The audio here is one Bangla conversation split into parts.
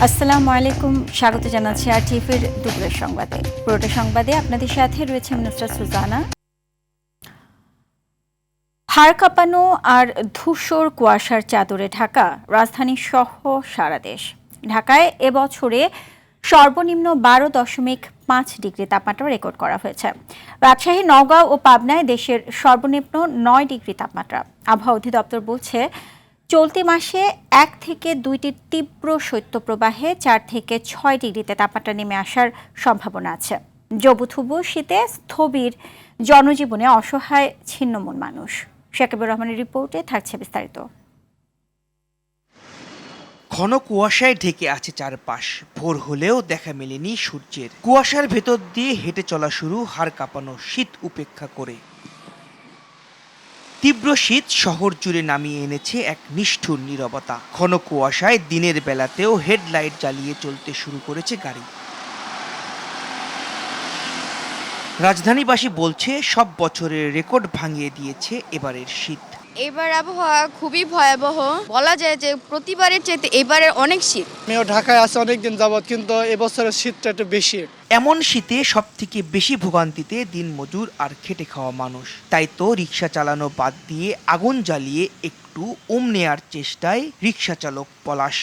আসসালামু আলাইকুম, স্বাগত জানাচ্ছি আরটিভির দুপুরের সংবাদে। পুরোটা সংবাদে আপনাদের সাথে রয়েছে নুসরাত সুজানা। হাড় কাঁপানো আর ধূসর কুয়াশার চাদরে ঢাকা রাজধানী সহ সারা দেশ। ঢাকায় এবছরে সর্বনিম্ন 12.5 ডিগ্রি তাপমাত্রা রেকর্ড করা হয়েছে। রাজশাহী, নওগাঁ ও পাবনায় দেশের সর্বনিম্ন 9 ডিগ্রি তাপমাত্রা। আবহাওয়া অধিদপ্তর বলছে, চলতি মাসে 1 থেকে 2টি তীব্র শৈত্যপ্রবাহে 4 থেকে 6 ডিগ্রিতে তাপমাত্রা নেমে আসার সম্ভাবনা আছে। জবুথুবু শীতে স্থবির জনজীবনে অসহায় ছিন্নমূল মানুষ। শাকিবুর রহমানের রিপোর্টে থাকছে বিস্তারিত। ঘন কুয়াশায় ঢেকে আছে চারপাশ। ভোর হলেও দেখা মেলেনি সূর্যের। কুয়াশার ভেতর দিয়ে হেঁটে চলা শুরু হাড় কাঁপানো শীত উপেক্ষা করে। তীব্র শীত শহর জুড়ে নামিয়ে এনেছে এক নিষ্ঠুর নীরবতা। ঘন কুয়াশায় দিনের বেলাতেও হেডলাইট জ্বালিয়ে চলতে শুরু করেছে গাড়ি। রাজধানীবাসী বলছে, সব বছরের রেকর্ড ভাঙিয়ে দিয়েছে এবারের শীত। এবার আবহাওয়া খুবই ভয়াবহ। বলা যায় যে প্রতিবারের চাইতে এবারের অনেক শীত। আমিও ঢাকায় আছি অনেকদিন যাবত, কিন্তু এবছরের শীতটা একটু বেশি। এমন শীতে সবথেকে বেশি ভোগান্তিতে দিনমজুর আর খেটে খাওয়া মানুষ। তাই তো রিক্সা চালানো বাদ দিয়ে আগুন জ্বালিয়ে একটু নেয়ার চেষ্টায় রিক্সা চালক পলাশ।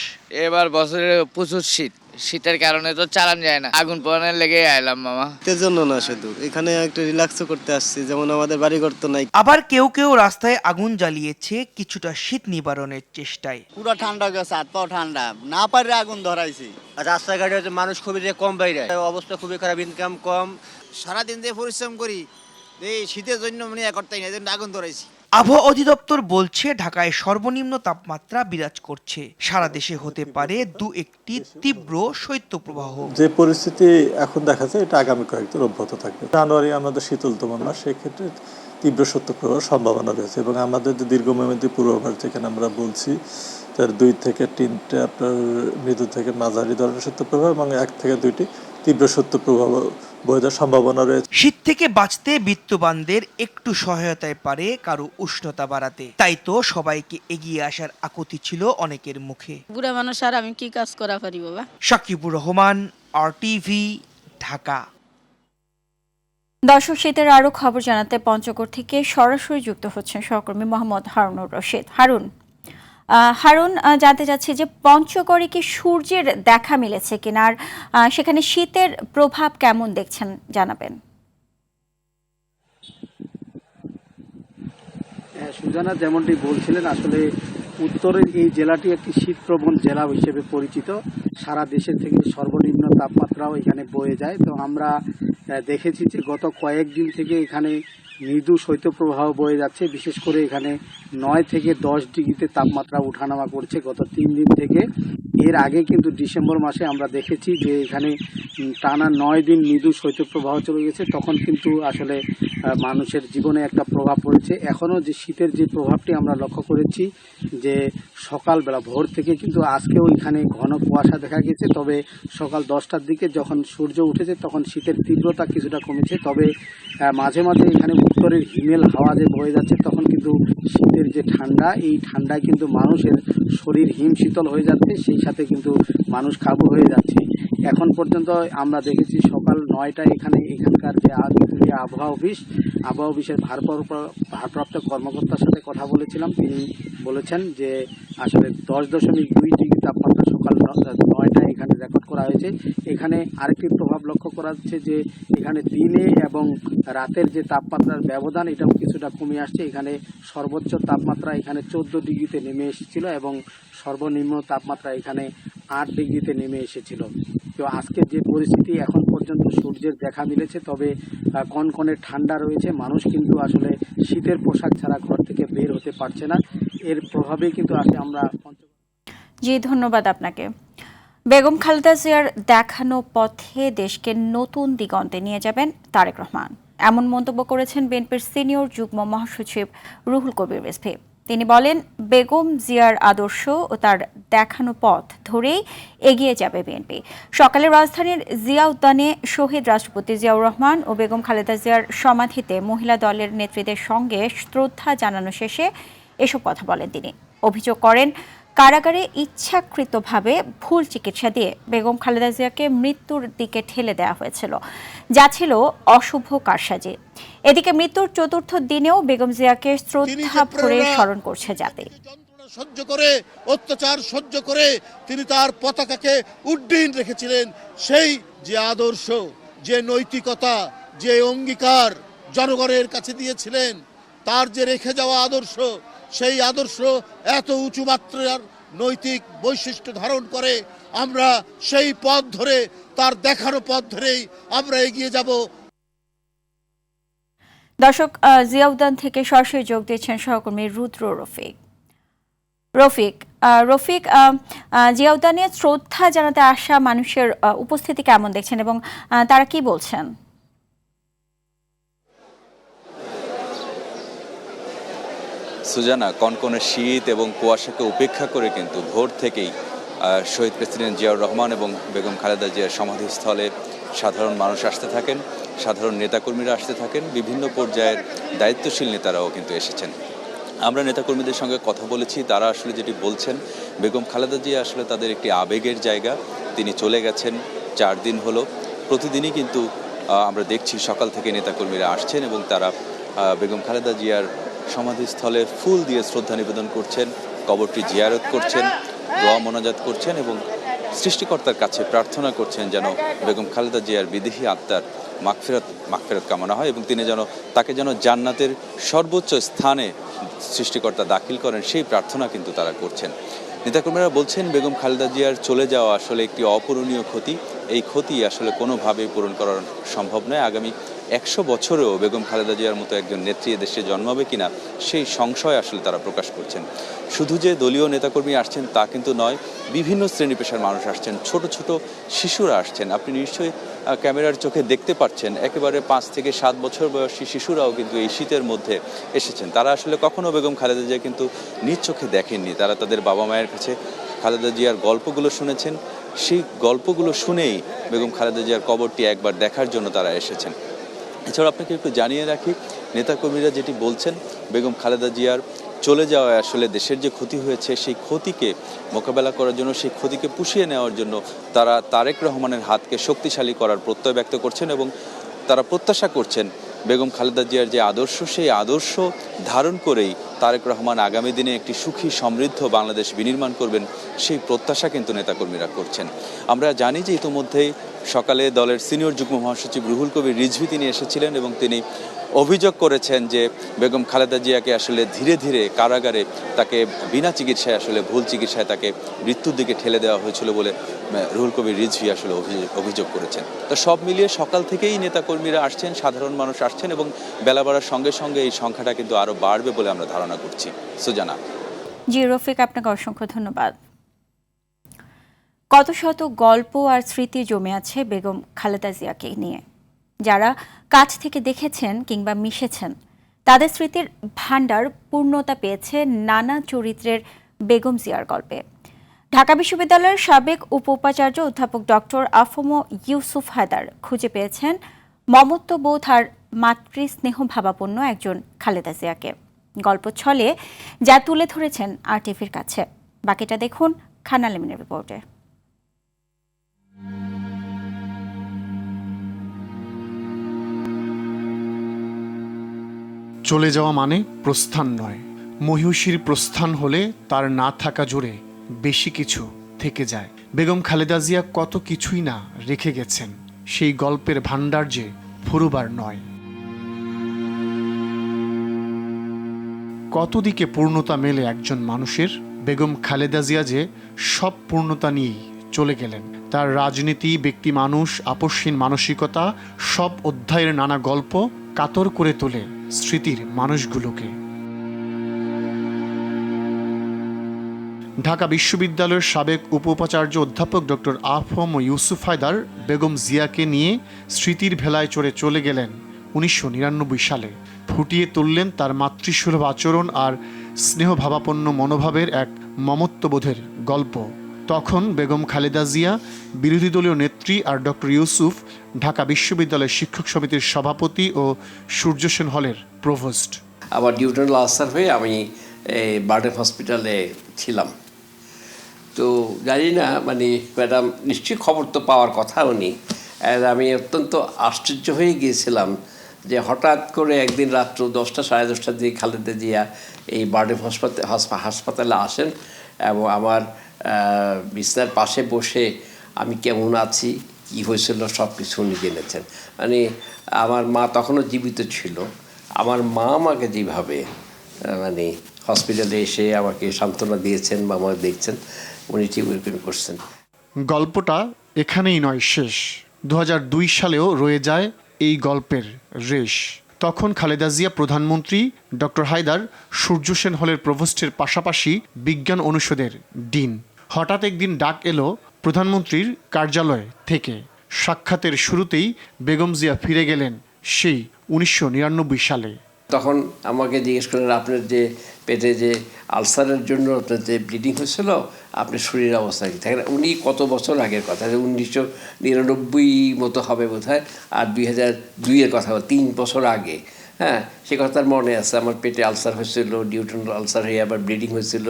এবার বছরে প্রচুর শীতের কারণে তো চালান যায় না, আগুন পোড়ানোর লেগে আইলাম মামা। শীতের জন্য না, শুধু এখানে একটু রিল্যাক্সও করতে আসছি, যেমন আমাদের বাড়িঘর তো নাই। আবার কেউ কেউ রাস্তায় আগুন জ্বালিয়েছে কিছুটা শীত নিবারণের চেষ্টায়। পুরো ঠান্ডা গেছে, হাত পাও ঠান্ডা, না পারে আগুন ধরাইছি। রাস্তাঘাটে মানুষ খুবই কম বাইরে, অবস্থা খুবই খারাপ, ইনকাম কম। সারাদিন যে পরিশ্রম করি এই শীতের জন্য করতেই না, এই জন্য আগুন ধরাইছি। আবহাওয়া অধিদপ্তর বলছে, ঢাকায় সর্বনিম্ন তাপমাত্রা বিরাজ করছে। সারা দেশে হতে পারে 2-1টি তীব্র শৈত্যপ্রবাহ। যে পরিস্থিতি এখন দেখা যায়, এটা আগামী কয়েকদিন অব্যাহত থাকবে। জানুয়ারি আমাদের শীতলতম মাস, সেক্ষেত্রে তীব্র শৈত্যপ্রবাহের সম্ভাবনা রয়েছে। এবং আমাদের যে দীর্ঘমেয়াদী পূর্বাভাস যেখানে আমরা বলছি, তার 2 থেকে 3টে আপনার মৃদু থেকে মাঝারি ধরনের শৈত্যপ্রবাহ এবং 1 থেকে 2টি তীব্র শৈত্যপ্রবাহ বয়ে যাওয়ার সম্ভাবনা রয়েছে। শীত থেকে বাঁচতে বিত্তবানদের একটু সহায়তায় পারে কারো উষ্ণতা বাড়াতে। তাই তো সবাইকে এগিয়ে আসার আকুতি ছিল অনেকের মুখে। বুড়া মানুষ আর আমি কি কাজ করা পারি বাবা। শাকিবুর রহমান, আরটিভি, ঢাকা। দর্শক, শীতের আরও খবর জানাতে পঞ্চগড় থেকে সরাসরি যুক্ত হচ্ছেন সহকর্মী মোহাম্মদ হারুনুর রশিদ। হারুন, জানতে চাচ্ছি যে পঞ্চগড়ে কি সূর্যের দেখা মিলেছে কিনা, আর সেখানে শীতের প্রভাব কেমন দেখছেন জানাবেন। সুজানা যেমনটি বলছিলেন, আসলে উত্তরের এই জেলাটি একটি শীতপ্রবণ জেলা হিসেবে পরিচিত। সারা দেশের থেকে সর্বনিম্ন তাপমাত্রাও এখানে বয়ে যায়। তো আমরা দেখেছি যে গত কয়েকদিন থেকে এখানে মৃদু শৈত্যপ্রবাহ বয়ে যাচ্ছে। বিশেষ করে এখানে 9 থেকে 10 ডিগ্রিতে তাপমাত্রা ওঠানামা করছে গত 3 দিন থেকে। এর আগে কিন্তু ডিসেম্বর মাসে আমরা দেখেছি যে এখানে টানা 9 দিন মৃদু শৈত্যপ্রবাহ চলে গেছে। তখন কিন্তু আসলে মানুষের জীবনে একটা প্রভাব পড়েছে। এখনও যে শীতের যে প্রভাবটি আমরা লক্ষ্য করেছি, যে সকালবেলা ভোর থেকে কিন্তু আজকেও এখানে ঘন কুয়াশা দেখা গেছে। তবে সকাল 10টার দিকে যখন সূর্য উঠেছে তখন শীতের তীব্রতা কিছুটা কমেছে। তবে মাঝে মাঝে এখানে উত্তরের হিমেল হাওয়া যে বয়ে যাচ্ছে, তখন কিন্তু শীতের যে ঠান্ডা, এই ঠান্ডায় কিন্তু মানুষের শরীর হিম শীতল হয়ে যাচ্ছে, সেই সাথে কিন্তু মানুষ কাবু হয়ে যাচ্ছে। এখন পর্যন্ত আমরা দেখেছি সকাল 9টায় এখানকার যে আবহাওয়া অফিসের ভারপ্রাপ্ত কর্মকর্তার সাথে কথা বলেছিলাম। তিনি বলেছেন যে আসলে 10.2 ডিগ্রি তাপমাত্রা সকাল 9টায় এখানে রেকর্ড করা হয়েছে। এখানে আরেকটি প্রভাব লক্ষ্য করা যাচ্ছে যে এখানে দিনে এবং রাতের যে তাপমাত্রার ব্যবধান, এটাও কিছুটা কমে আসছে। এখানে সর্বোচ্চ তাপমাত্রা এখানে 14 ডিগ্রিতে নেমে এসেছিল এবং সর্বনিম্ন তাপমাত্রা এখানে 8 ডিগ্রিতে নেমে এসেছিল। তো আজকের যে পরিস্থিতি, এখন পর্যন্ত সূর্যের দেখা মিলেছে, তবে কনকনে ঠান্ডা রয়েছে। মানুষ কিন্তু আসলে শীতের পোশাক ছাড়া ঘর থেকে বের হতে পারছে না। এর প্রভাবেই কিন্তু আজকে আমরা জি, ধন্যবাদ আপনাকে। বেগম খালেদা জিয়ার দেখানো পথে দেশকে নতুন দিগন্তে নিয়ে যাবেন তারেক রহমান, এমন মন্তব্য করেছেন বিএনপির সিনিয়র যুগ্ম মহাসচিব রুহুল কবির রিজভী। তিনি বলেন, বেগম জিয়ার আদর্শ ও তার দেখানো পথ ধরেই এগিয়ে যাবে বিএনপি। সকালে রাজধানীর জিয়া উদ্যানে শহীদ রাষ্ট্রপতি জিয়াউর রহমান ও বেগম খালেদা জিয়ার সমাধিতে মহিলা দলের নেত্রীদের সঙ্গে শ্রদ্ধা জানানো শেষে এসব কথা বলেন তিনি। অভিযোগ করেন, কারাগারে ইচ্ছাকৃতভাবে ভুল চিকিৎসা দিয়ে বেগম খালেদা জিয়াকে মৃত্যুর দিকে ঠেলে দেওয়া হয়েছিল, যা ছিল অশুভ কারসাজি। এদিকে মৃত্যুর চতুর্থ দিনেও বেগম জিয়াকে শ্রদ্ধা ভরে স্মরণ করছে জাতি। সহ্য করে, অত্যাচার সহ্য করে তিনি তার পতাকাকে উড্ডীন রেখেছিলেন। সেই যে আদর্শ, যে নৈতিকতা, যে অঙ্গীকার জনগণের কাছে দিয়েছিলেন, তার যে রেখে যাওয়া আদর্শ, সেই আদর্শ এত উঁচু মাত্রার নৈতিক বৈশিষ্ট্য ধারণ করে। আমরা সেই পথ ধরে, তার দেখানো পথ ধরেই আমরা এগিয়ে যাব। দর্শক, জিয়া উদ্যান থেকে সরাসরি যোগ দিচ্ছেন সহকর্মী রুদ্র রফিক। জিয়া উদ্যানে শ্রদ্ধা জানাতে আসা মানুষের উপস্থিতি কেমন দেখছেন এবং তারা কি বলছেন? সুজানা, কনকনে শীত এবং কুয়াশাকে উপেক্ষা করে কিন্তু ভোর থেকেই শহীদ প্রেসিডেন্ট জিয়াউর রহমান এবং বেগম খালেদা জিয়ার সমাধিস্থলে সাধারণ মানুষ আসতে থাকেন, সাধারণ নেতাকর্মীরা আসতে থাকেন, বিভিন্ন পর্যায়ের দায়িত্বশীল নেতারাও কিন্তু এসেছেন। আমরা নেতাকর্মীদের সঙ্গে কথা বলেছি, তারা আসলে যেটি বলছেন, বেগম খালেদা জিয়া আসলে তাদের একটি আবেগের জায়গা। তিনি চলে গেছেন 4 দিন হলো। প্রতিদিনই কিন্তু আমরা দেখছি সকাল থেকে নেতাকর্মীরা আসছেন এবং তারা বেগম খালেদা জিয়ার সমাধিস্থলে ফুল দিয়ে শ্রদ্ধা নিবেদন করছেন, কবরটি জিয়ারত করছেন, দোয়া মোনাজাত করছেন এবং সৃষ্টিকর্তার কাছে প্রার্থনা করছেন যেন বেগম খালেদা জিয়ার বিদেহী আত্মার মাগফিরাত কামনা হয় এবং তিনি তাকে যেন জান্নাতের সর্বোচ্চ স্থানে সৃষ্টিকর্তা দাখিল করেন, সেই প্রার্থনা কিন্তু তারা করছেন। নেতাকর্মীরা বলছেন বেগম খালেদা জিয়ার চলে যাওয়া আসলে একটি অপূরণীয় ক্ষতি। এই ক্ষতি আসলে কোনোভাবেই পূরণ করা সম্ভব নয়। আগামী 100 বছরেও বেগম খালেদা জিয়ার মতো একজন নেত্রী দেশে জন্মাবে কিনা সেই সংশয় আসলে তারা প্রকাশ করছেন। শুধু যে দলীয় নেতাকর্মী আসছেন তা কিন্তু নয়, বিভিন্ন শ্রেণী পেশার মানুষ আসছেন, ছোট ছোট শিশুরা আসছেন। আপনি নিশ্চয়ই ক্যামেরার চোখে দেখতে পাচ্ছেন, একেবারে 5 থেকে 7 বছর বয়সী শিশুরাও কিন্তু এই শীতের মধ্যে এসেছেন। তারা আসলে কখনো বেগম খালেদা জিয়া কিন্তু নিজ চোখে দেখেননি। তারা তাদের বাবা মায়ের কাছে খালেদা জিয়ার গল্পগুলো শুনেছেন, সেই গল্পগুলো শুনেই বেগম খালেদা জিয়ার কবরটি একবার দেখার জন্য তারা এসেছেন। এছাড়াও আপনাকে একটু জানিয়ে রাখি, নেতাকর্মীরা যেটি বলছেন, বেগম খালেদা জিয়ার চলে যাওয়ায় আসলে দেশের যে ক্ষতি হয়েছে সেই ক্ষতিকে মোকাবেলা করার জন্য, সেই ক্ষতিকে পুষিয়ে নেওয়ার জন্য তারা তারেক রহমানের হাতকে শক্তিশালী করার প্রত্যয় ব্যক্ত করছেন এবং তারা প্রত্যাশা করছেন বেগম খালেদা জিয়ার যে আদর্শ, সেই আদর্শ ধারণ করেই তারেক রহমান আগামী দিনে একটি সুখী সমৃদ্ধ বাংলাদেশ বিনির্মাণ করবেন, সেই প্রত্যাশা কিন্তু নেতাকর্মীরা করছেন। আমরা জানি যে ইতোমধ্যেই সকালে দলের সিনিয়র যুগ্ম মহাসচিব রুহুল কবির রিজভী তিনি এসেছিলেন এবং তিনি অভিযোগ করেছেন যে বেগম খালেদা জিয়াকে আসলে ধীরে ধীরে কারাগারে তাকে বিনা চিকিৎসায়, আসলে ভুল চিকিৎসায় তাকে মৃত্যুর দিকে ঠেলে দেওয়া হয়েছিল বলে রুহুল কবির রিজভী আসলে অভিযোগ করেছেন। তো সব মিলিয়ে সকাল থেকেই নেতাকর্মীরা আসছেন, সাধারণ মানুষ আসছেন এবং বেলা বাড়ার সঙ্গে সঙ্গে এই সংখ্যাটা কিন্তু আরও বাড়বে বলে আমরা ধারণা করছি। সুজানা। জি রফিক, আপনাকে অসংখ্য ধন্যবাদ। কত শত গল্প আর স্মৃতি জমে আছে বেগম খালেদা জিয়াকে নিয়ে। যারা কাছ থেকে দেখেছেন কিংবা মিশেছেন, তাদের স্মৃতির ভাণ্ডার পূর্ণতা পেয়েছে নানা চরিত্রের বেগম জিয়ার গল্পে। ঢাকা বিশ্ববিদ্যালয়ের সাবেক উপাচার্য অধ্যাপক ডক্টর আফম ইউসুফ হায়দার খুঁজে পেয়েছেন মমত্ববোধ আর মাতৃস্নেহ ভাবাপন্ন একজন খালেদা জিয়াকে। গল্প ছলে যা তুলে ধরেছেন RTVর কাছে। বাকিটা দেখুন খান আলমিনের রিপোর্টে। চলে যাওয়া মানে প্রস্থান নয়, মহিষীর প্রস্থান হলে তার না থাকা জুড়ে বেশি কিছু থেকে যায়। বেগম খালেদা জিয়া কত কিছুই না রেখে গেছেন, সেই গল্পের ভাণ্ডার যে ফুরুবার নয়। কত দিকে পূর্ণতা মেলে একজন মানুষের, বেগম খালেদা জিয়া যে সব পূর্ণতা নিয়েই চলে গেলেন। তার রাজনীতি, ব্যক্তি মানুষ, আপসহীন মানসিকতা, সব অধ্যায়ের নানা গল্প কাতর করে তোলে স্মৃতির মানুষগুলোকে। ঢাকা বিশ্ববিদ্যালয়ের সাবেক উপাচার্য অধ্যাপক ডক্টর আফম ইউসুফ হায়দার বেগম জিয়াকে নিয়ে স্মৃতির ভেলায় চলে গেলেন 1999 সালে। ফুটিয়ে তুললেন তার মাতৃসুলভ আচরণ আর স্নেহভাবাপন্ন মনোভাবের এক মমত্ববোধের গল্প। তখন বেগম খালেদা জিয়া বিরোধী দলীয় নেত্রী আর ডক্টর ইউসুফ ঢাকা বিশ্ববিদ্যালয়ের শিক্ষক সমিতির সভাপতি ও সূর্য সেন হলের প্রভোস্ট। আমার ডিউটাল আলসার হয়ে আমি বার্ডেন হসপিটালে ছিলাম। তো জানি না মানে ম্যাডাম নিশ্চয়ই খবর তো পাওয়ার কথাও নেই। আর আমি অত্যন্ত আশ্চর্য হয়ে গিয়েছিলাম যে হঠাৎ করে একদিন রাত্র 10টা সাড়ে 10টার দিকে খালেদা জিয়া এই বার্ডেম হাসপাতালে আসেন এবং আমার বিছানার পাশে বসে আমি কেমন আছি কী হয়েছিল সব কিছু উনি জেনেছেন। মানে আমার মা তখনও জীবিত ছিল, আমার মা আমাকে যেভাবে মানে হসপিটালে এসে আমাকে সান্ত্বনা দিয়েছেন বা আমাকে দেখছেন, উনি ঠিক ওইরকম করছেন। গল্পটা এখানেই নয় শেষ। 2002 সালেও রয়ে যায় এই গল্পের রেশ। তখন খালেদা জিয়া প্রধানমন্ত্রী, ডক্টর হায়দার সূর্য সেন হলের প্রভোস্টের পাশাপাশি বিজ্ঞান অনুষদের ডিন। হঠাৎ একদিন ডাক এলো প্রধানমন্ত্রীর কার্যালয় থেকে। সাক্ষাতের শুরুতেই বেগম জিয়া ফিরে গেলেন সেই 1999 সালে। তখন আমাকে জিজ্ঞেস করলেন, আপনার যে পেটে যে আলসারের জন্য আপনার যে ব্লিডিং হয়েছিল, আপনার শরীরের অবস্থা কী থাকে। উনি কত বছর আগের কথা, 1999 মতো হবে বোধ হয়, আর 2002-এর কথা, 3 বছর আগে। হ্যাঁ, সে কথা মনে আছে। আমার পেটে আলসার হয়েছিল, ডিউটেনাল আলসার হয়ে আবার ব্লিডিং হয়েছিল,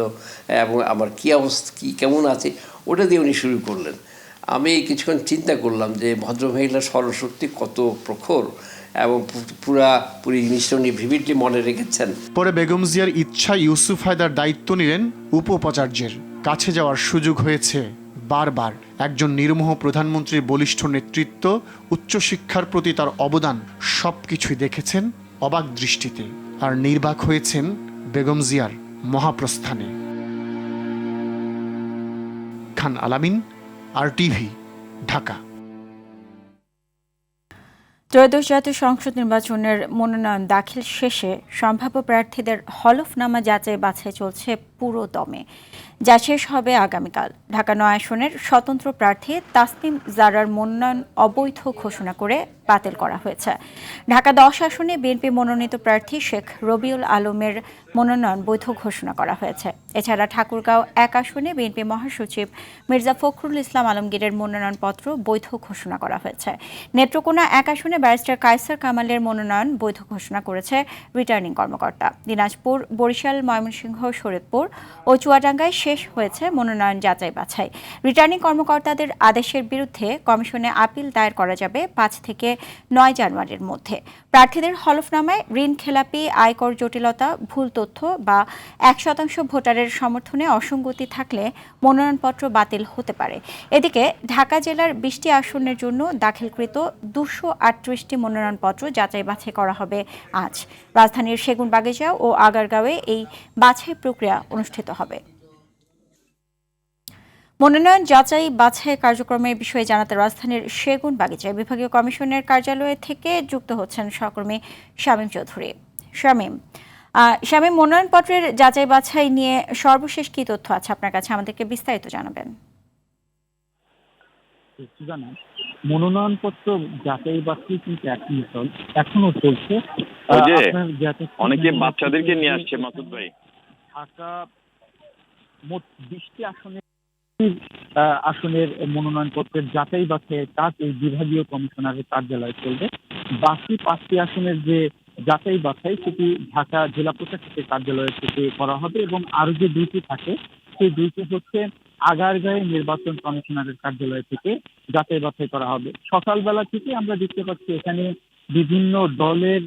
এবং আমার কী অবস্থা, কী কেমন আছে, ওটা দিয়ে উনি শুরু করলেন। আমি কিছুক্ষণ চিন্তা করলাম যে ভদ্রমহিলার স্মরণশক্তি কত প্রখর এবং পুরি জিনিসটা উনি ভিভিডলি মনে রেখেছেন। পরে বেগম জিয়ার ইচ্ছা ইউসুফ হায়দার দায়িত্ব নিলেন উপ-উপাচার্যের। কাছে যাওয়ার সুযোগ হয়েছে বারবার। একজন নির্মোহ প্রধানমন্ত্রীর বলিষ্ঠ নেতৃত্ব, উচ্চশিক্ষার প্রতি তার অবদান সবকিছুই দেখেছেন অবাক দৃষ্টিতে, আর নির্বাক হয়েছেন বেগম জিয়ার মহাপ্রস্থানে। খান আলামিন, RTV, ঢাকা। ত্রয়োদশ জাতীয় সংসদ নির্বাচনের মনোনয়ন দাখিল শেষে সম্ভাব্য প্রার্থীদের হলফনামা যাচাই বাছাই চলছে পুরো দমে। যা শেষ হবে আগামীকাল। ঢাকা 9 আসনের স্বতন্ত্র প্রার্থী তাসনিম জারার মনোনয়ন অবৈধ ঘোষণা করে বাতিল করা হয়েছে। ঢাকা 10 আসনে বিএনপি মনোনীত প্রার্থী শেখ রবিউল আলমের মনোনয়ন বৈধ ঘোষণা করা হয়েছে। এছাড়া ঠাকুরগাঁও 1 আসনে বিএনপি মহাসচিব মির্জা ফখরুল ইসলাম আলমগীরের মনোনয়নপত্র বৈধ ঘোষণা করা হয়েছে। নেত্রকোনা 1 আসনে ব্যারিস্টার কায়সার কামালের মনোনয়ন বৈধ ঘোষণা করেছে রিটার্নিং কর্মকর্তা। দিনাজপুর, বরিশাল, ময়মনসিংহ, শরীয়তপুর ও চুয়াডাঙ্গায় শেষ হয়েছে মনোনয়ন যাচাই বাছাই। রিটার্নিং কর্মকর্তাদের আদেশের বিরুদ্ধে কমিশনে আপিল দায়ের করা যাবে 5 থেকে 9 জানুয়ারির মধ্যে। প্রার্থীদের হলফনামায় ঋণ খেলাপি, আয়কর জটিলতা, ভুল তথ্য বা 1% ভোটারের সমর্থনে অসঙ্গতি থাকলে মনোনয়নপত্র বাতিল হতে পারে। এদিকে ঢাকা জেলার 20টি আসনের জন্য দাখিলকৃত 238টি মনোনয়নপত্র যাচাই বাছাই করা হবে আজ। রাজধানীর সেগুনবাগিচা ও আগারগাঁওয়ে এই বাছাই প্রক্রিয়া অনুষ্ঠিত হবে। মনোনয়ন যাচাই বাছাই কার্যক্রমের বিষয়ে জানাতে রাজধানীর সেগুনবাগিচায় বিভাগীয় কমিশনের কার্যালয় থেকে যুক্ত হচ্ছেন সহকর্মী শামীম চৌধুরী। শামীম, মনোনয়নপত্রের যাচাই বাছাই নিয়ে সর্বশেষ কি তথ্য আছে আপনার কাছে, আমাদেরকে বিস্তারিত জানাবেন। মনোনয়নপত্র যাচাই বাছাই কিন্তু এখনো চলছে। অনেকে বাচ্চাদেরকে নিয়ে আসছে মাসুদ ভাই। ঢাকা মোট 20টি আসনের মনোনয়নপত্রের যাচাই বাছাইয়ের কাজ এই বিভাগীয় কমিশনারের কার্যালয়ে চলবে। বাকি 5টি আসনের যে যাচাই বাছাই সেটি ঢাকা জেলা প্রশাসকের কার্যালয় থেকে করা হবে এবং আরো যে 2টি থাকে সেই 2টি হচ্ছে আগারগাঁও নির্বাচন কমিশনারের কার্যালয় থেকে যাচাই বাছাই করা হবে। সকালবেলা থেকে আমরা দেখতে পাচ্ছি এখানে বিভিন্ন দলের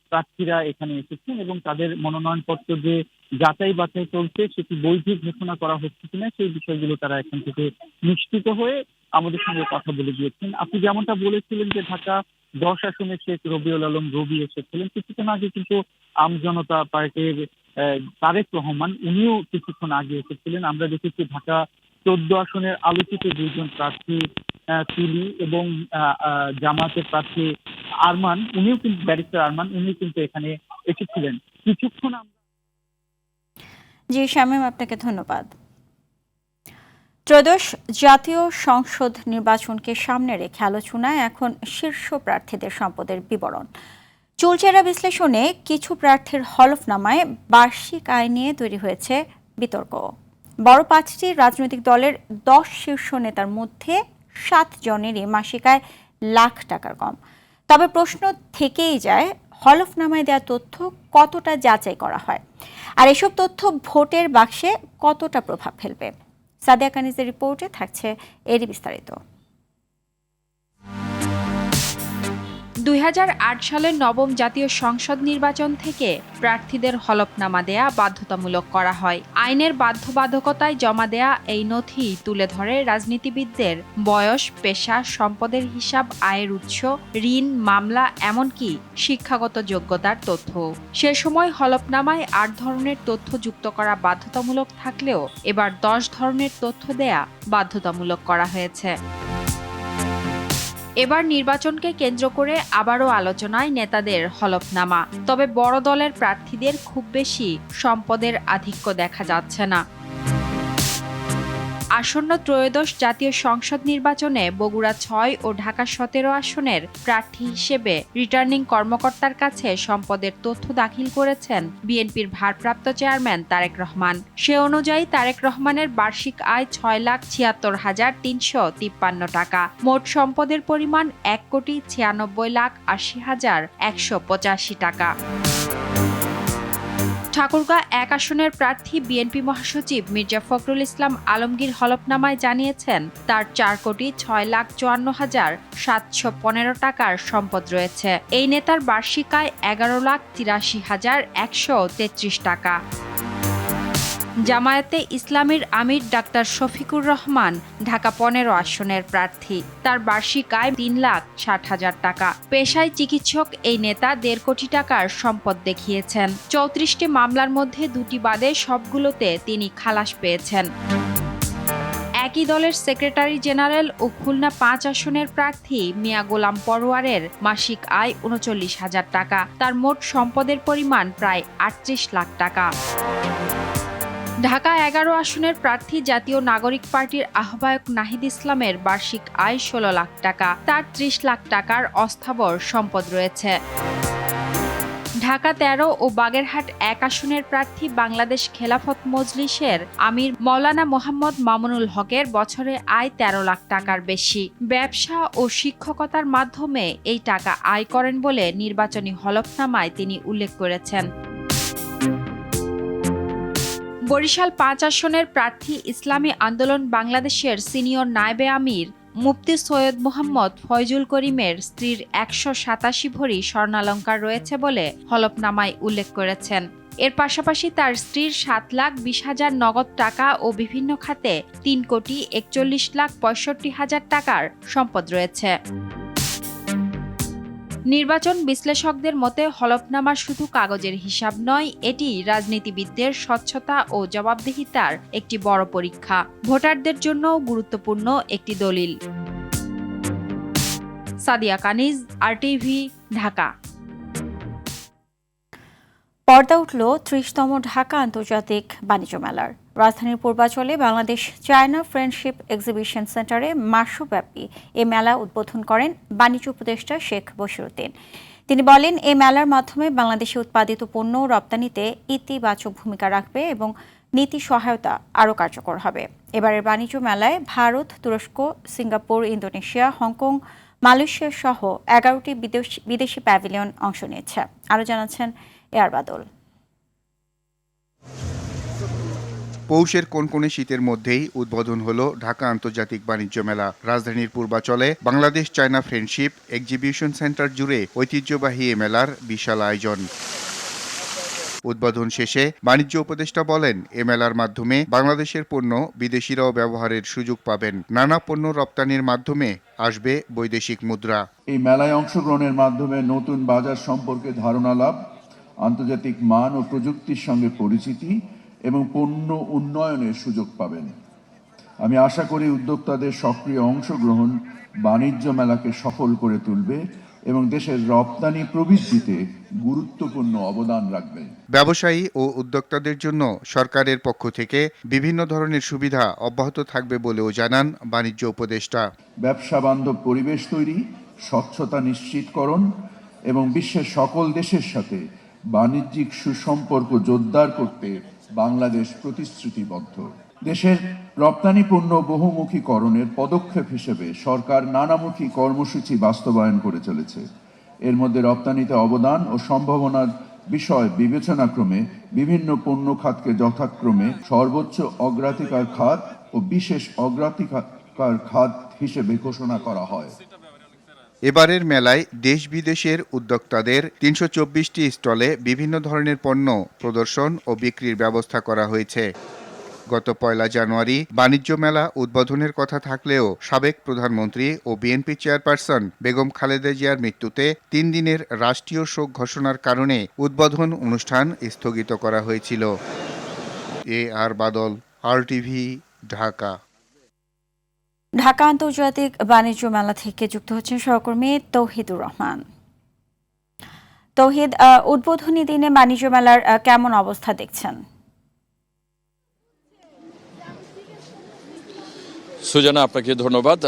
প্রার্থীরা এখানে এসেছেন এবং তাদের মনোনয়নপত্র যে যাচাই বাছাই চলছে সেটি বৈধ ঘোষণা করা হচ্ছে কিনা সেই বিষয়গুলো তারা এখান থেকে নিশ্চিত হয়ে আমাদের সঙ্গে কথা বলে গিয়েছেন। আপনি যেমনটা বলেছিলেন যে ঢাকা 10 আসনে শেখ রবিউল আলম রবি এসেছিলেন, কিছুক্ষণ আগে কিন্তু আমজনতা পার্টির তারেক রহমান উনিও কিছুক্ষণ আগে এসেছিলেন। আমরা দেখেছি ঢাকা 14 আসনের আলোচিত 2জন প্রার্থী তুলি এবং জামায়াতের প্রার্থী আরমান, উনিও কিন্তু ব্যারিস্টার আরমান, উনি কিন্তু এখানে এসেছিলেন কিছুক্ষণ। জি শামীম, আপনাকে ধন্যবাদ। ত্রয়োদশ জাতীয় সংসদ নির্বাচনকে সামনে রেখে আলোচনায় এখন শীর্ষ প্রার্থীদের সম্পদের বিবরণ। চুলচেরা বিশ্লেষণে কিছু প্রার্থীর হলফনামায় বার্ষিক আয় নিয়ে তৈরি হয়েছে বিতর্ক। বড় 5টি রাজনৈতিক দলের 10 শীর্ষ নেতার মধ্যে 7 জনেরই মাসিক আয় লাখ টাকার কম। তবে প্রশ্ন থেকেই যায়, হলফনামায় দেওয়া তথ্য কতটা যাচাই করা হয়, আর এসব তথ্য ভোটের বাক্সে কতটা প্রভাব ফেলবে। সাদিয়া কানিজের রিপোর্টে থাকছে এরই বিস্তারিত। 2008 সালের নবম জাতীয় সংসদ নির্বাচন থেকে প্রার্থীদের হলফনামা দেয়া বাধ্যতামূলক করা হয়। আইনের বাধ্যবাধকতায় জমা দেয়া এই নথি তুলে ধরে রাজনীতিবিদদের বয়স, পেশা, সম্পদের হিসাব, আয়ের উৎস, ঋণ, মামলা, এমনকি শিক্ষাগত যোগ্যতার তথ্য। সে সময় হলফনামায় 8 ধরনের তথ্য যুক্ত করা বাধ্যতামূলক থাকলেও এবার 10 ধরনের তথ্য দেয়া বাধ্যতামূলক করা হয়েছে। এবার নির্বাচনকে কেন্দ্র করে আবারও আলোচনায় নেতাদের হলফনামা। তবে বড় দলের প্রার্থীদের খুব বেশি সম্পদের আধিক্য দেখা যাচ্ছে না। আসন্ন ত্রয়োদশ জাতীয় সংসদ নির্বাচনে বগুড়া 6 ও ঢাকা 17 আসনের প্রার্থী হিসেবে রিটার্নিং কর্মকর্তার কাছে সম্পদের তথ্য দাখিল করেছেন বিএনপির ভারপ্রাপ্ত চেয়ারম্যান তারেক রহমান। সে অনুযায়ী তারেক রহমানের বার্ষিক আয় 6,76,353 টাকা। মোট সম্পদের পরিমাণ 1,96,80,185 টাকা। ঠাকুরগাঁ 1 আসনের প্রার্থী বিএনপি মহাসচিব মির্জা ফখরুল ইসলাম আলমগীর হলফনামায় জানিয়েছেন তার 4,06,54,715 টাকার সম্পদ রয়েছে। এই নেতার বার্ষিক আয় 11,83,133 টাকা। জামায়াতে ইসলামীর আমির ডাক্তার শফিকুর রহমান ঢাকা 15 আসনের প্রার্থী। তার বার্ষিক আয় 3,60,000 টাকা। পেশায় চিকিৎসক এই নেতা 1.5 কোটি টাকার সম্পদ দেখিয়েছেন। 34টি মামলার মধ্যে 2টি বাদে সবগুলোতে তিনি খালাস পেয়েছেন। একই দলের সেক্রেটারি জেনারেল ও খুলনা 5 আসনের প্রার্থী মিয়া গোলাম পরোয়ারের মাসিক আয় 39,000 টাকা। তার মোট সম্পদের পরিমাণ প্রায় 38 লাখ টাকা। ঢাকা 11 আসনের প্রার্থী জাতীয় নাগরিক পার্টির আহ্বায়ক নাহিদ ইসলামের বার্ষিক আয় 16 লাখ টাকা। তার 30 লাখ টাকার অস্থাবর সম্পদ রয়েছে। ঢাকা 13 ও বাগেরহাট 1 আসনের প্রার্থী বাংলাদেশ খেলাফত মজলিসের আমির মাওলানা মোহাম্মদ মামুনুল হকের বছরে আয় 13 লাখ টাকার বেশি। ব্যবসা ও শিক্ষকতার মাধ্যমে এই টাকা আয় করেন বলে নির্বাচনী হলফনামায় তিনি উল্লেখ করেছেন। বরিশাল 5 আসনের প্রার্থী ইসলামী আন্দোলন বাংলাদেশের সিনিয়র নায়েবে আমির মুফতি সৈয়দ মোহাম্মদ ফয়জুল করিমের স্ত্রীর 187 ভরি স্বর্ণালংকার রয়েছে বলে হলফনামায় উল্লেখ করেছেন। এর পাশাপাশি তার স্ত্রীর 7,20,000 নগদ টাকা ও বিভিন্ন খাতে 3,41,65,000 টাকার সম্পদ রয়েছে। নির্বাচন বিশ্লেষকদের মতে হলফনামা শুধু কাগজের হিসাব নয়, এটি রাজনীতিবিদদের স্বচ্ছতা ও জবাবদিহিতার একটি বড় পরীক্ষা। ভোটারদের জন্যও গুরুত্বপূর্ণ একটি দলিল। সাদিয়া কানিজ, আরটিভি, ঢাকা। পর্দা উঠল 30তম ঢাকা আন্তর্জাতিক বাণিজ্য মেলার। রাজধানীর পূর্বাঞ্চলে বাংলাদেশ চায়না ফ্রেন্ডশিপ এক্সিবিশন সেন্টারে মাসব্যাপী এ মেলা উদ্বোধন করেন বাণিজ্য উপদেষ্টা শেখ বশিরউদ্দিন। তিনি বলেন, এই মেলার মাধ্যমে বাংলাদেশে উৎপাদিত পণ্য রপ্তানিতে ইতিবাচক ভূমিকা রাখবে এবং নীতি সহায়তা আরও কার্যকর হবে। এবারের বাণিজ্য মেলায় ভারত, তুরস্ক, সিঙ্গাপুর, ইন্দোনেশিয়া, হংকং, মালয়েশিয়া সহ 11টি বিদেশি প্যাভিলিয়ন অংশ নিয়েছে। আরও জানাচ্ছেন এয়ার বাদল। পৌষের কনকনে শীতের মধ্যেই উদ্বোধন হলো ঢাকা আন্তর্জাতিক বাণিজ্য মেলা। রাজধানীর পূর্বাঞ্চলে Bangladesh China friendship exhibition centre জুড়ে ঐতিহ্যবাহী এ মেলার বিশাল আয়োজন। উদ্বোধন শেষে বাণিজ্য উপদেষ্টা বলেন, এ মেলার মাধ্যমে বাংলাদেশের পণ্য বিদেশিরাও ব্যবহারের সুযোগ পাবেন। নানা পণ্য রপ্তানির মাধ্যমে আসবে বৈদেশিক মুদ্রা। এই মেলায় অংশগ্রহণের মাধ্যমে নতুন বাজার সম্পর্কে ধারণা লাভ, আন্তর্জাতিক মান ও প্রযুক্তির সঙ্গে পরিচিতি এবং পণ্য উন্নয়নের সুযোগ পাবেন। আমি আশা করি উদ্যোক্তাদের সক্রিয় অংশগ্রহণ বাণিজ্য মেলাকে সফল করে তুলবে এবং দেশের রপ্তানি প্রবৃদ্ধিতে গুরুত্বপূর্ণ অবদান রাখবে। ব্যবসায়ী ও উদ্যোক্তাদের জন্য সরকারের পক্ষ থেকে বিভিন্ন ধরনের সুবিধা অব্যাহত থাকবে বলেও জানান বাণিজ্য উপদেষ্টা। ব্যবসা বান্ধব পরিবেশ তৈরি, স্বচ্ছতা নিশ্চিতকরণ এবং বিশ্বের সকল দেশের সাথে বাণিজ্যিক সুসম্পর্ক জোরদার করতে বাংলাদেশ প্রতিশ্রুতিবদ্ধ। দেশের রপ্তানি পণ্য বহুমুখীকরণের পদক্ষেপ হিসেবে সরকার নানামুখী কর্মসূচি বাস্তবায়ন করে চলেছে। এর মধ্যে রপ্তানিতে অবদান ও সম্ভাবনার বিষয় বিবেচনাক্রমে বিভিন্ন পণ্য খাতকে যথাক্রমে সর্বোচ্চ অগ্রাধিকার খাত ও বিশেষ অগ্রাধিকার খাত হিসেবে ঘোষণা করা হয়। এবারের মেলায় দেশ বিদেশের উদ্যোক্তাদের ৩২৪টি স্টলে বিভিন্ন ধরনের পণ্য প্রদর্শন ও বিক্রির ব্যবস্থা করা হয়েছে। গত ১ জানুয়ারি বাণিজ্য মেলা উদ্বোধনের কথা থাকলেও সাবেক প্রধানমন্ত্রী ও বিএনপি চেয়ারপারসন বেগম খালেদা জিয়ার মৃত্যুতে ৩ দিনের রাষ্ট্রীয় শোক ঘোষণার কারণে উদ্বোধন অনুষ্ঠান স্থগিত করা হয়েছিল। আর বাদল, RTV, ঢাকা। ঢাকা আন্তর্জাতিক বাণিজ্য মেলা থেকে যুক্ত হচ্ছেন সহকর্মী তৌহিদুর রহমান। তৌহিদ, উদ্বোধনী দিনে বাণিজ্য মেলার কেমন অবস্থা দেখছেন? সুজানা, আপনাকে ধন্যবাদ।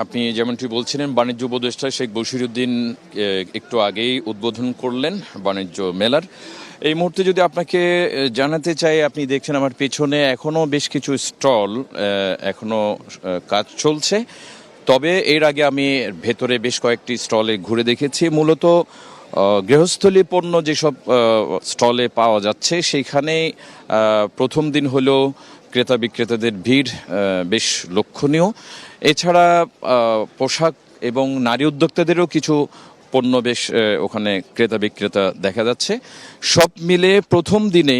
আপনি যেমনটি বলছিলেন, বাণিজ্য উপদেষ্টা শেখ বশিরউদ্দিন একটু আগেই উদ্বোধন করলেন বাণিজ্য মেলার। এই মুহূর্তে যদি আপনাকে জানাতে চাই, আপনি দেখছেন আমার পেছনে এখনো বেশ কিছু স্টল এখনো কাজ চলছে। তবে এর আগে আমি ভেতরে বেশ কয়েকটি স্টলে ঘুরে দেখেছি। মূলত গৃহস্থলী পণ্য যেসব স্টলে পাওয়া যাচ্ছে সেইখানে প্রথম দিন হলো ক্রেতা বিক্রেতাদের ভিড় বেশ লক্ষণীয়। এছাড়া পোশাক এবং নারী উদ্যোক্তাদেরও কিছু পণ্য বেশ ওখানে ক্রেতা বিক্রেতা দেখা যাচ্ছে। সব মিলে প্রথম দিনে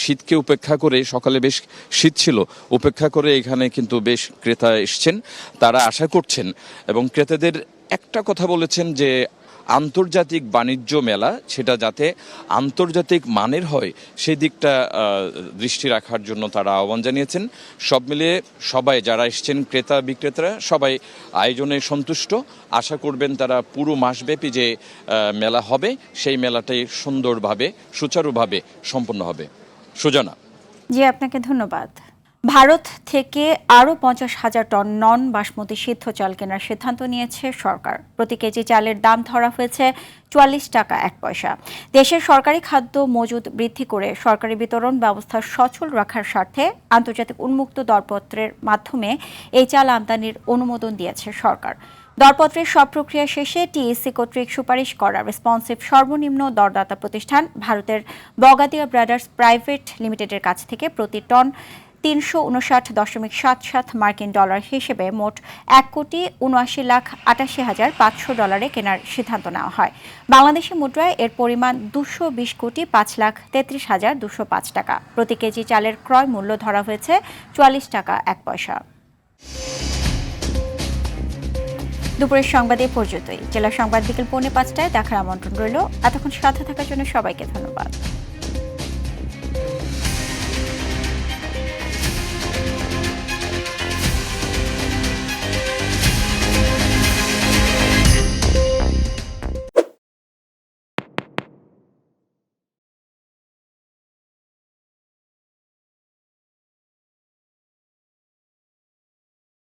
শীতকে উপেক্ষা করে, সকালে বেশ শীত ছিল, উপেক্ষা করে এখানে কিন্তু বেশ ক্রেতা এসছেন। তারা আশা করছেন এবং ক্রেতাদের একটা কথা বলেছেন যে আন্তর্জাতিক বাণিজ্য মেলা সেটা যাতে আন্তর্জাতিক মানের হয় সেই দিকটা দৃষ্টি রাখার জন্য তারা আহ্বান জানিয়েছেন। সব মিলিয়ে সবাই যারা এসছেন ক্রেতা বিক্রেতারা সবাই আয়োজনে সন্তুষ্ট। আশা করবেন তারা পুরো মাসব্যাপী যে মেলা হবে সেই মেলাটাই সুন্দরভাবে সুচারুভাবে সম্পন্ন হবে। সুজানা। জি, আপনাকে ধন্যবাদ। ভারত থেকে আরও 50,000 টন নন বাসমতি সিদ্ধ চাল কেনার সিদ্ধান্ত নিয়েছে সরকার। প্রতি কেজি চালের দাম ধরা হয়েছে 44 টাকা 1 পয়সা। দেশের সরকারি খাদ্য মজুদ বৃদ্ধি করে সরকারি বিতরণ ব্যবস্থা সচল রাখার স্বার্থে আন্তর্জাতিক উন্মুক্ত দরপত্রের মাধ্যমে এই চাল আমদানির অনুমোদন দিয়েছে সরকার। দরপত্রের সব প্রক্রিয়া শেষে টিএসসি কর্তৃক সুপারিশ করা রেসপন্সিভ সর্বনিম্ন দরদাতা প্রতিষ্ঠান ভারতের বগাদিয়া ব্রাদার্স প্রাইভেট লিমিটেডের কাছ থেকে প্রতি টন 359.77 মার্কিন ডলার হিসেবে মোট 1,79,88,500 ডলারে কেনার সিদ্ধান্ত নেওয়া হয়। বাংলাদেশি মুদ্রায় এর পরিমাণ 220,33,205 টাকা। প্রতি কেজি চালের ক্রয় মূল্য ধরা হয়েছে 44 টাকা 1 পয়সা। দুপুরের সংবাদে পর্যন্তই। জেলা সংবাদ বিকেল 4:45টায় দেখার আমন্ত্রণ রইল। এতক্ষণ সাথে থাকার জন্য সবাইকে ধন্যবাদ।